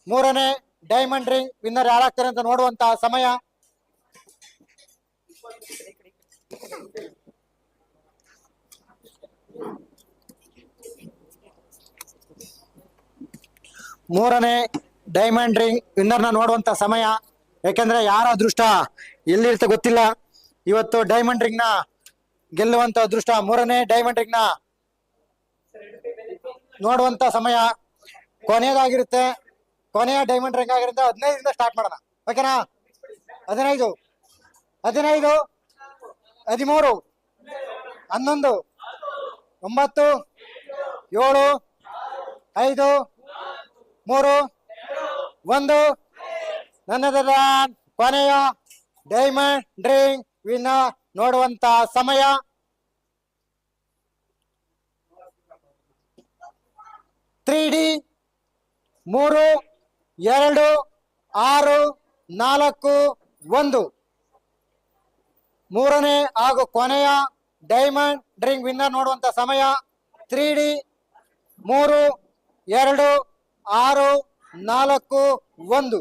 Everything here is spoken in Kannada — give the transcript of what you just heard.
ಮೂರನೇ ಡೈಮಂಡ್ ರಿಂಗ್ ವಿನ್ನರ್ ಯಾರಾಗ್ತಾರೆ ಅಂತ ನೋಡುವಂತಹ ಸಮಯ. ಮೂರನೇ ಡೈಮಂಡ್ ರಿಂಗ್ ವಿನ್ನರ್ನ ನೋಡುವಂತ ಸಮಯ. ಯಾಕೆಂದ್ರೆ ಯಾರ ಅದೃಷ್ಟ ಎಲ್ಲಿರುತ್ತೆ ಗೊತ್ತಿಲ್ಲ. ಇವತ್ತು ಡೈಮಂಡ್ ರಿಂಗ್ ನ ಗೆಲ್ಲುವಂತ ಅದೃಷ್ಟ ಮೂರನೇ ಡೈಮಂಡ್ ರಿಂಗ್ ನ ನೋಡುವಂತ ಸಮಯ ಕೊನೆಯದಾಗಿರುತ್ತೆ. ಕೊನೆಯ ಡೈಮಂಡ್ ರಿಂಗ್ ಆಗಿರುತ್ತೆ 15 ಸ್ಟಾರ್ಟ್ ಮಾಡೋಣ, ಓಕೆನಾ? 15, 15, 13, 11, 9, 7, 5, 3, 1. ನನ್ನದರ ಕೊನೆಯ ಡೈಮಂಡ್ ರಿಂಗ್ ವಿನ್ನರ್ ನೋಡುವಂತ ಸಮಯ. ಡಿ 3, 2, 6, 4, 1. ಮೂರನೇ ಹಾಗೂ ಕೊನೆಯ ಡೈಮಂಡ್ ರಿಂಗ್ ವಿನ್ನರ್ ನೋಡುವಂತ ಸಮಯ 3D 3, 2, 6, 4, 1.